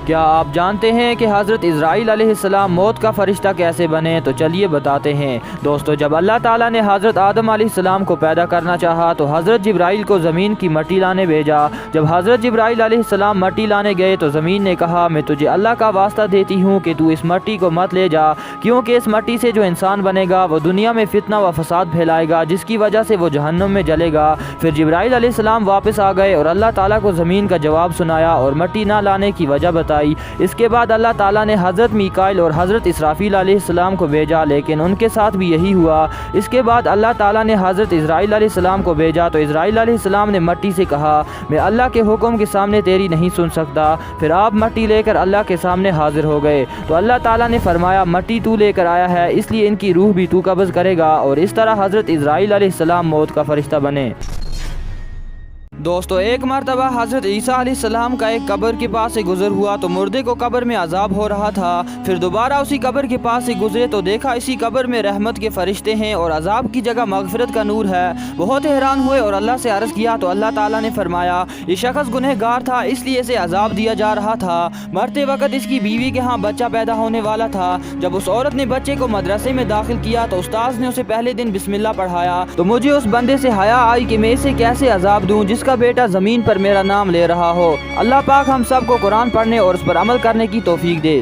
کیا آپ جانتے ہیں کہ حضرت اسرائیل علیہ السلام موت کا فرشتہ کیسے بنے؟ تو چلیے بتاتے ہیں دوستو۔ جب اللہ تعالیٰ نے حضرت آدم علیہ السلام کو پیدا کرنا چاہا تو حضرت جبرائیل کو زمین کی مٹی لانے بھیجا۔ جب حضرت جبرائیل علیہ السلام مٹی لانے گئے تو زمین نے کہا، میں تجھے اللہ کا واسطہ دیتی ہوں کہ تو اس مٹی کو مت لے جا، کیونکہ اس مٹی سے جو انسان بنے گا وہ دنیا میں فتنہ و فساد پھیلائے گا، جس کی وجہ سے وہ جہنم میں جلے گا۔ پھر جبرائیل علیہ السلام واپس آ گئے اور اللہ تعالیٰ کو زمین کا جواب سنایا اور مٹی نہ لانے کی وجہ بتائی۔ اس کے بعد اللہ تعالیٰ نے حضرت میکائیل اور حضرت اسرافیل علیہ السلام کو بھیجا، لیکن ان کے ساتھ بھی یہی ہوا۔ اس کے بعد اللہ تعالیٰ نے حضرت اسرائیل علیہ السلام کو بھیجا تو اسرائیل علیہ السلام نے مٹی سے کہا، میں اللہ کے حکم کے سامنے تیری نہیں سن سکتا۔ پھر آپ مٹی لے کر اللہ کے سامنے حاضر ہو گئے تو اللہ تعالیٰ نے فرمایا، مٹی تو لے کر آیا ہے، اس لیے ان کی روح بھی تو قبض کرے گا، اور اس طرح حضرت اسرائیل علیہ السلام موت کا فرشتہ بنے۔ دوستو، ایک مرتبہ حضرت عیسیٰ علیہ السلام کا ایک قبر کے پاس سے گزر ہوا تو مردے کو قبر میں عذاب ہو رہا تھا۔ پھر دوبارہ اسی قبر کے پاس سے گزرے تو دیکھا اسی قبر میں رحمت کے فرشتے ہیں اور عذاب کی جگہ مغفرت کا نور ہے۔ بہت حیران ہوئے اور اللہ سے عرض کیا تو اللہ تعالیٰ نے فرمایا، یہ شخص گنہگار تھا، اس لیے اسے عذاب دیا جا رہا تھا۔ مرتے وقت اس کی بیوی کے ہاں بچہ پیدا ہونے والا تھا۔ جب اس عورت نے بچے کو مدرسے میں داخل کیا تو استاذ نے اسے پہلے دن بسم اللہ پڑھایا تو مجھے اس بندے سے حیا آئی کہ میں اسے کیسے عذاب دوں جس کا بیٹا زمین پر میرا نام لے رہا ہو۔ اللہ پاک ہم سب کو قرآن پڑھنے اور اس پر عمل کرنے کی توفیق دے۔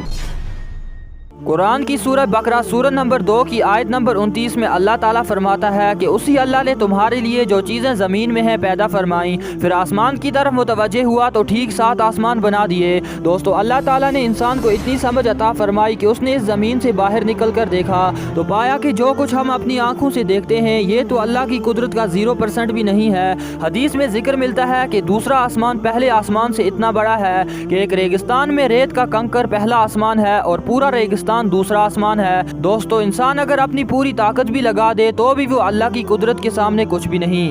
قرآن کی سورہ بقرہ سورہ نمبر 2 کی آیت نمبر 29 میں اللہ تعالیٰ فرماتا ہے کہ اسی اللہ نے تمہارے لیے جو چیزیں زمین میں ہیں پیدا فرمائیں، پھر آسمان کی طرف متوجہ ہوا تو ٹھیک 7 آسمان بنا دیے۔ دوستو، اللہ تعالیٰ نے انسان کو اتنی سمجھ عطا فرمائی کہ اس نے اس زمین سے باہر نکل کر دیکھا تو پایا کہ جو کچھ ہم اپنی آنکھوں سے دیکھتے ہیں یہ تو اللہ کی قدرت کا 0% بھی نہیں ہے۔ حدیث میں ذکر ملتا ہے کہ دوسرا آسمان پہلے آسمان سے اتنا بڑا ہے کہ ایک ریگستان میں ریت کا کنکر پہلا آسمان ہے اور پورا ریگستان دوسرا آسمان ہے۔ دوستو، انسان اگر اپنی پوری طاقت بھی لگا دے تو بھی وہ اللہ کی قدرت کے سامنے کچھ بھی نہیں۔